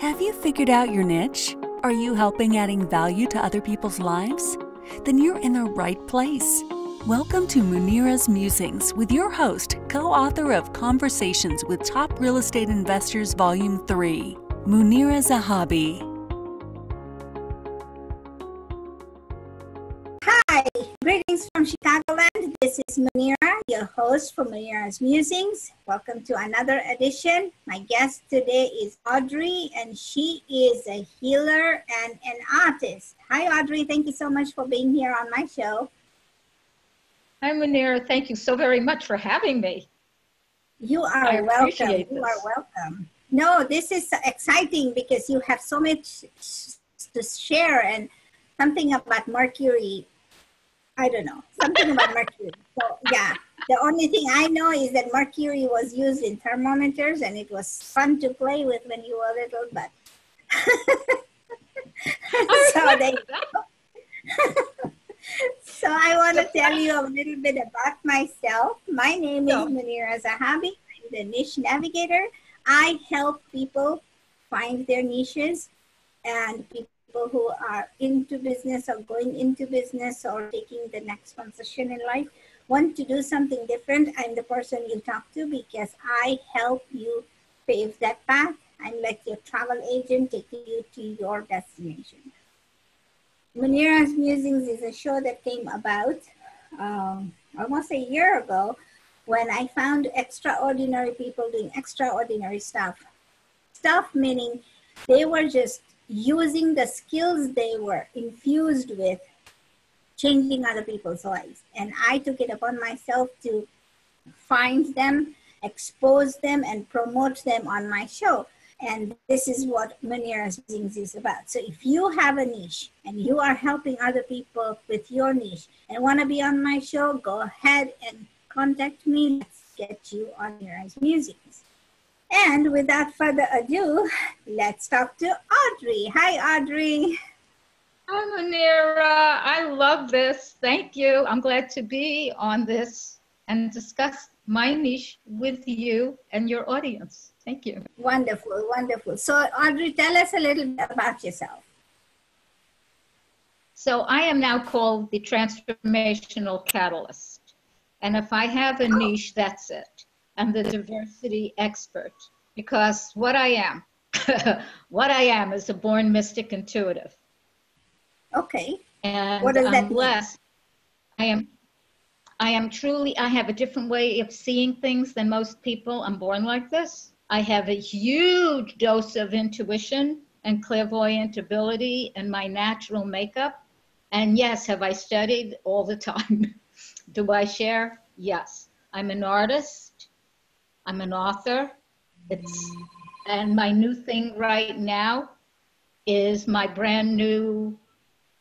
Have you figured out your niche? Are you helping adding value to other people's lives? Then you're in the right place. Welcome to Munira's Musings with your host, co-author of Conversations with Top Real Estate Investors Volume 3, Munira Zahabi. Hi, greetings from Chicagoland. This is Munira, your host for Munira's Musings. Welcome to another edition. My guest today is Audrye, and she is a healer and an artist. Hi, Audrye. Thank you so much for being here on my show. Hi, Munira. Thank you so very much for having me. You are welcome. You are welcome. No, this is exciting because you have so much to share and something about Mercury. I don't know, something about Mercury. So yeah, the only thing I know is that Mercury was used in thermometers and it was fun to play with when you were little, but so there you go. So I want to tell you a little bit about myself. My name is Munira Zahabi. I'm the niche navigator. I help people find their niches, and people who are into business or going into business or taking the next transition in life want to do something different. I'm the person you talk to because I help you pave that path. I'm like your travel agent taking you to your destination. Munira's Musings is a show that came about almost a year ago when I found extraordinary people doing extraordinary stuff. Stuff meaning they were just using the skills they were infused with, changing other people's lives. And I took it upon myself to find them, expose them, and promote them on my show. And this is what Munira's Musings is about. So if you have a niche and you are helping other people with your niche and want to be on my show, go ahead and contact me. Let's get you on Munira's Musings. And without further ado, let's talk to Audrye. Hi, Audrye. Hi, Munira. I love this. Thank you. I'm glad to be on this and discuss my niche with you and your audience. Thank you. Wonderful, wonderful. So, Audrye, tell us a little bit about yourself. So, I am now called the Transformational Catalyst. And if I have a niche, that's it. I'm the diversity expert because what I am is a born mystic intuitive. Okay. And what does that I'm mean? blessed. I am truly, I have a different way of seeing things than most people. I'm born like this. I have a huge dose of intuition and clairvoyant ability in my natural makeup. And yes, have I studied all the time? Do I share? Yes. I'm an artist. I'm an author. And my new thing right now is my brand new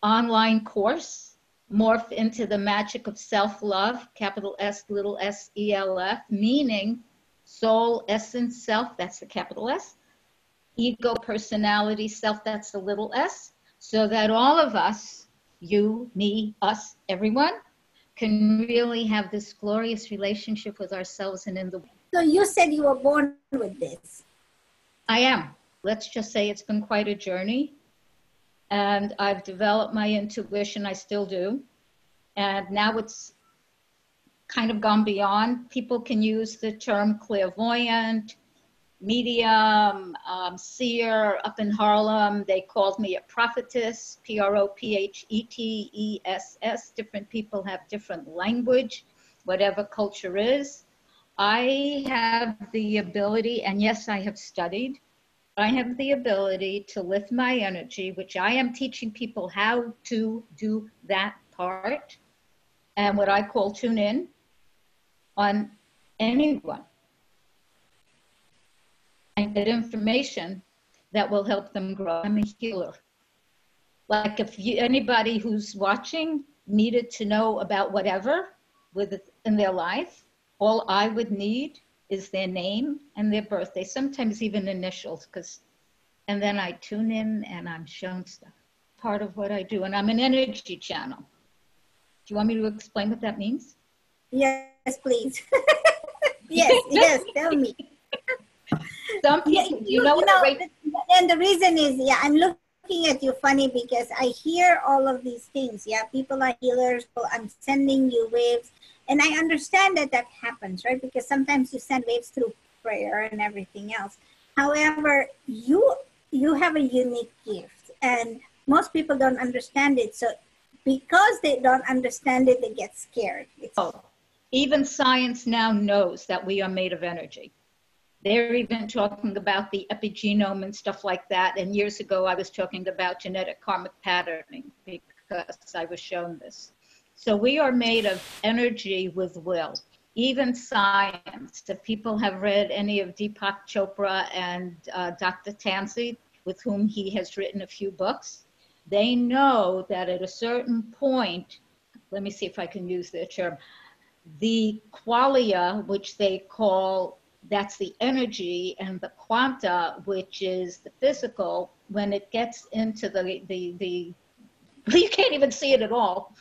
online course, Morph into the Magic of Self-Love, capital S, little S-E-L-F, meaning soul, essence, self, that's the capital S, ego, personality, self, that's the little s, so that all of us, you, me, us, everyone, can really have this glorious relationship with ourselves and in the world. So you said you were born with this. I am. Let's just say it's been quite a journey. And I've developed my intuition, I still do. And now it's kind of gone beyond. People can use the term clairvoyant, medium, seer. Up in Harlem, they called me a prophetess, Prophetess. Different people have different language, whatever culture is. I have the ability, and yes, I have studied, I have the ability to lift my energy, which I am teaching people how to do that part, and what I call tune in on anyone and get information that will help them grow. I'm a healer. Like if anybody who's watching needed to know about whatever in their life, all I would need is their name and their birthday, sometimes even initials, and then I tune in and I'm shown stuff. Part of what I do, and I'm an energy channel. Do you want me to explain what that means? Yes, please. yes, tell me. Some people, And the reason is, yeah, I'm looking at you funny because I hear all of these things. Yeah, people are healers. So I'm sending you waves. And I understand that that happens, right? Because sometimes you send waves through prayer and everything else. However, you have a unique gift, and most people don't understand it. So because they don't understand it, they get scared. Even science now knows that we are made of energy. They're even talking about the epigenome and stuff like that. And years ago, I was talking about genetic karmic patterning because I was shown this. So we are made of energy with will. Even science, if people have read any of Deepak Chopra and Dr. Tansey, with whom he has written a few books, they know that at a certain point, let me see if I can use their term, the qualia, which they call, that's the energy, and the quanta, which is the physical, when it gets into the you can't even see it at all,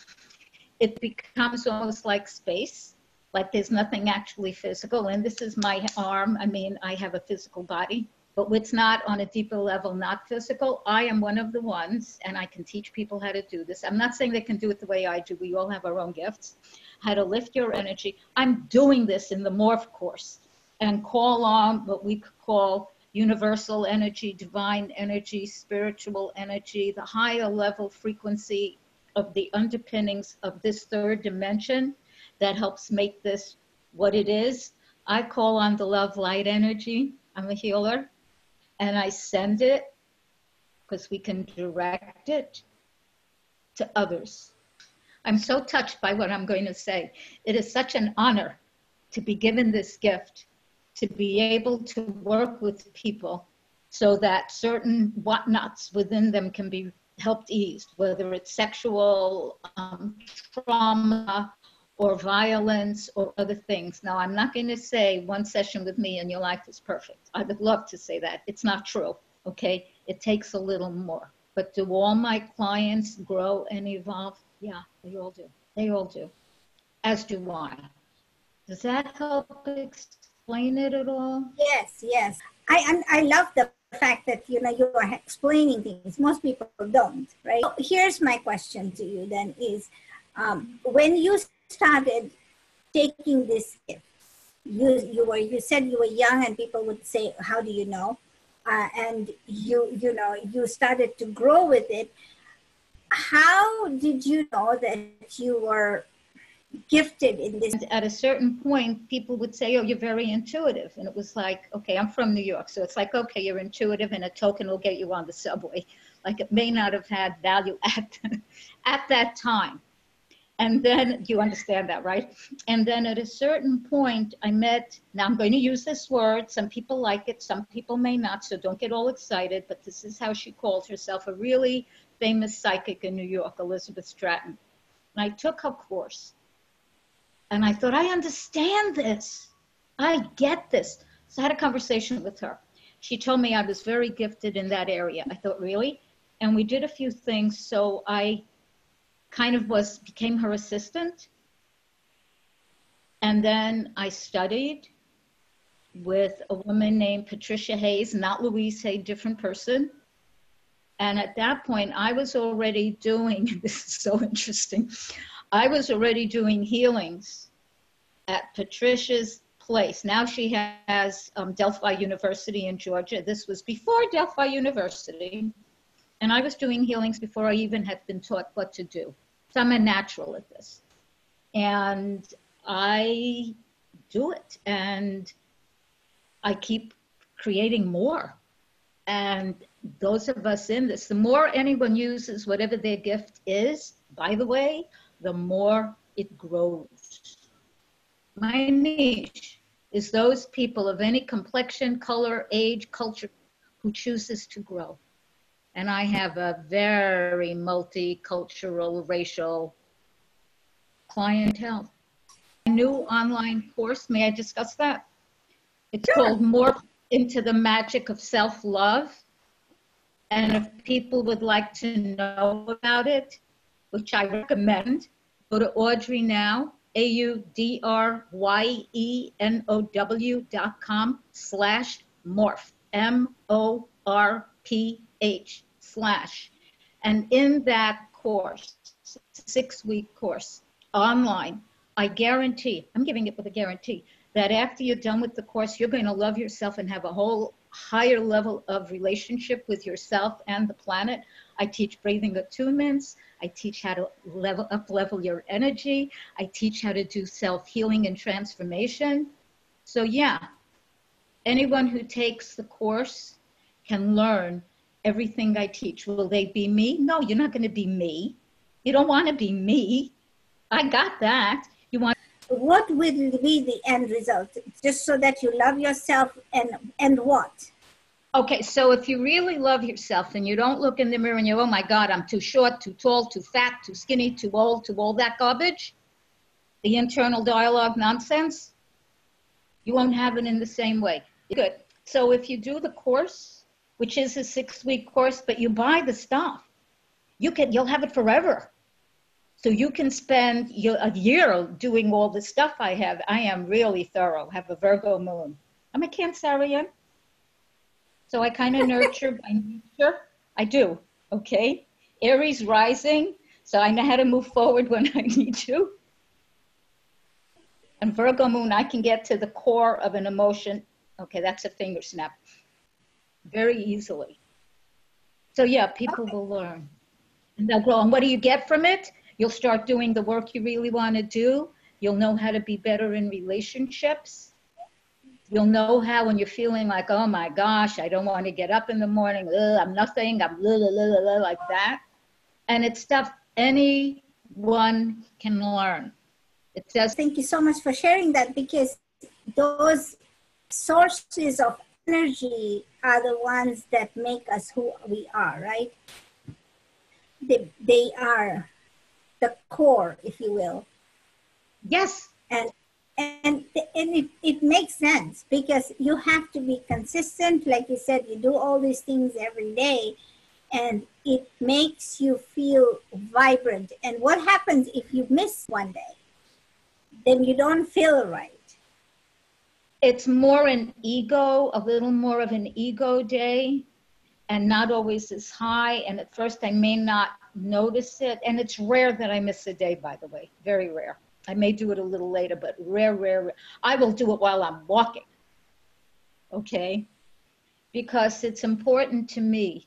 it becomes almost like space, like there's nothing actually physical. And this is my arm. I mean, I have a physical body, but it's not on a deeper level, not physical. I am one of the ones, and I can teach people how to do this. I'm not saying they can do it the way I do. We all have our own gifts. How to lift your energy. I'm doing this in the morph course, and call on what we could call universal energy, divine energy, spiritual energy, the higher level frequency of the underpinnings of this third dimension that helps make this what it is. I call on the love light energy. I'm a healer, and I send it because we can direct it to others. I'm so touched by what I'm going to say. It is such an honor to be given this gift, to be able to work with people so that certain whatnots within them can be helped eased, whether it's sexual trauma or violence or other things. Now, I'm not going to say one session with me and your life is perfect. I would love to say that. It's not true, okay? It takes a little more. But do all my clients grow and evolve? Yeah, they all do. They all do, as do I. Does that help explain it at all? Yes, yes. I love the fact that, you are explaining things. Most people don't, right? So here's my question to you then is, when you started taking this gift, you said you were young and people would say, how do you know? And you started to grow with it. How did you know that you were gifted in this? At a certain point, people would say, oh, you're very intuitive. And it was like, okay, I'm from New York. So it's like, okay, you're intuitive and a token will get you on the subway. Like it may not have had value at that time. And then you understand that, right? And then at a certain point I met, now I'm going to use this word. Some people like it, some people may not. So don't get all excited, but this is how she calls herself, a really famous psychic in New York, Elizabeth Stratton. And I took her course. And I thought, I understand this. I get this. So I had a conversation with her. She told me I was very gifted in that area. I thought, really? And we did a few things. So I kind of became her assistant. And then I studied with a woman named Patricia Hayes, not Louise Hay, different person. And at that point, I was already doing, this is so interesting, I was already doing healings at Patricia's place. Now she has Delphi University in Georgia. This was before Delphi University. And I was doing healings before I even had been taught what to do. So I'm a natural at this. And I do it. And I keep creating more. And those of us in this, the more anyone uses whatever their gift is, by the way, the more it grows. My niche is those people of any complexion, color, age, culture who chooses to grow. And I have a very multicultural, racial clientele. A new online course, may I discuss that? It's called Morph into the Magic of Self-Love. And if people would like to know about it, which I recommend, go to Audrye now, AUDRYENOW.com/morph, MORPH. MUNIRAZAHABI.com/. And in that course, 6-week course, online, I guarantee, I'm giving it with a guarantee, that after you're done with the course, you're going to love yourself and have a whole higher level of relationship with yourself and the planet. I teach breathing attunements. I teach how to up-level your energy. I teach how to do self-healing and transformation. So yeah, anyone who takes the course can learn everything I teach. Will they be me? No, you're not going to be me. You don't want to be me. I got that. You want. What will be the end result? Just so that you love yourself and what? Okay, so if you really love yourself and you don't look in the mirror and you, oh my God, I'm too short, too tall, too fat, too skinny, too old, all that garbage, the internal dialogue nonsense, you won't have it in the same way. Good. So if you do the course, which is a 6-week course, but you buy the stuff, you'll have it forever. So you can spend a year doing all the stuff I have. I am really thorough, have a Virgo moon. I'm a Cancerian. So I kind of nurture by nature. I do, okay? Aries rising, so I know how to move forward when I need to. And Virgo moon, I can get to the core of an emotion. Okay, that's a finger snap. Very easily. So yeah, people will learn. And they'll grow. And what do you get from it? You'll start doing the work you really want to do. You'll know how to be better in relationships. You'll know how when you're feeling like, oh my gosh, I don't want to get up in the morning. I'm nothing. I'm like that. And it's stuff anyone can learn. It says. Thank you so much for sharing that, because those sources of energy are the ones that make us who we are, right? They are the core, if you will. Yes. And it makes sense, because you have to be consistent. Like you said, you do all these things every day, and it makes you feel vibrant. And what happens if you miss one day? Then you don't feel right. It's more an ego, a little more of an ego day, and not always as high. And at first I may not notice it. And it's rare that I miss a day, by the way, very rare. I may do it a little later, but rare. I will do it while I'm walking, okay? Because it's important to me.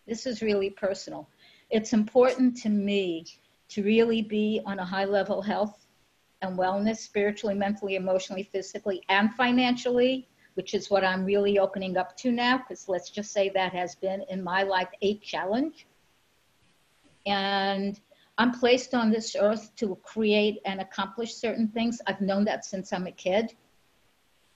This is really personal. It's important to me to really be on a high level health and wellness, spiritually, mentally, emotionally, physically, and financially, which is what I'm really opening up to now, because let's just say that has been in my life a challenge. And I'm placed on this earth to create and accomplish certain things. I've known that since I'm a kid.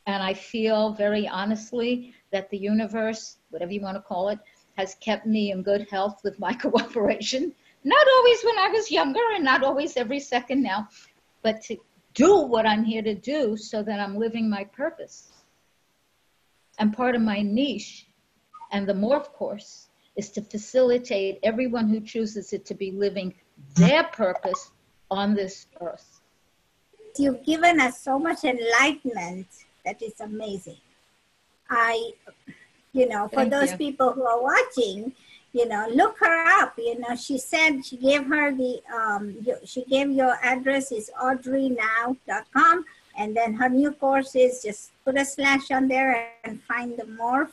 And I feel very honestly that the universe, whatever you want to call it, has kept me in good health with my cooperation. Not always when I was younger and not always every second now, but to do what I'm here to do so that I'm living my purpose. And part of my niche and the morph course is to facilitate everyone who chooses it to be living their purpose on this earth. You've given us so much enlightenment that is amazing. For those people who are watching, look her up. She said she gave her she gave your address is audreynow.com, and then her new course is just put a slash on there and find the morph.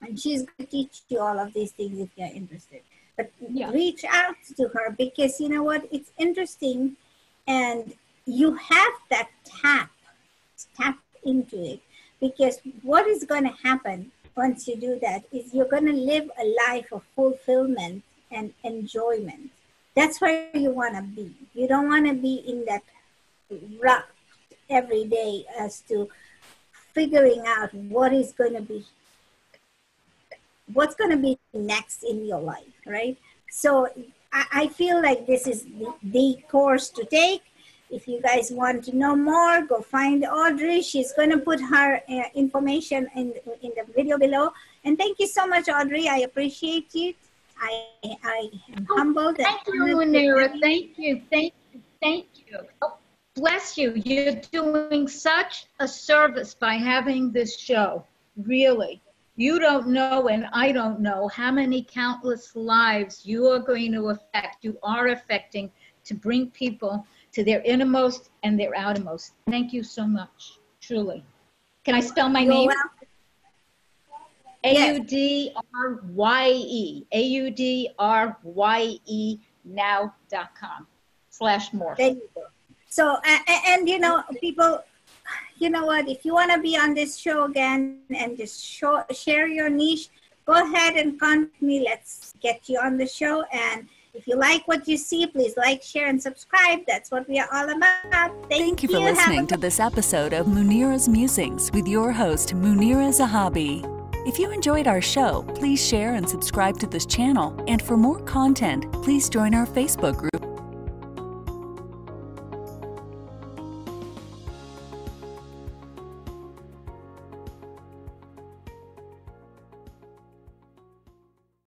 And she's going to teach you all of these things if you're interested. But reach out to her, because you know what? It's interesting, and you have that tap into it, because what is going to happen once you do that is you're going to live a life of fulfillment and enjoyment. That's where you want to be. You don't want to be in that rut every day as to figuring out what's going to be next in your life, right? So I feel like this is the course to take. If you guys want to know more, go find Audrey. She's going to put her information in the video below. And thank you so much, Audrey. I appreciate it. I am humbled. Thank you, Munira. Thank you. Oh, bless you. You're doing such a service by having this show. Really. You don't know, and I don't know how many countless lives you are going to affect, you are affecting, to bring people to their innermost and their outermost. Thank you so much, truly. Can I spell my name? Audrye, Audrye now.com/morph. There you go. So, and you know, people, you know what, if you want to be on this show again and just share your niche, go ahead and contact me. Let's get you on the show. And if you like what you see, please like, share, and subscribe. That's what we are all about. Thank you for listening to this episode of Munira's Musings with your host, Munira Zahabi. If you enjoyed our show, please share and subscribe to this channel. And for more content, please join our Facebook group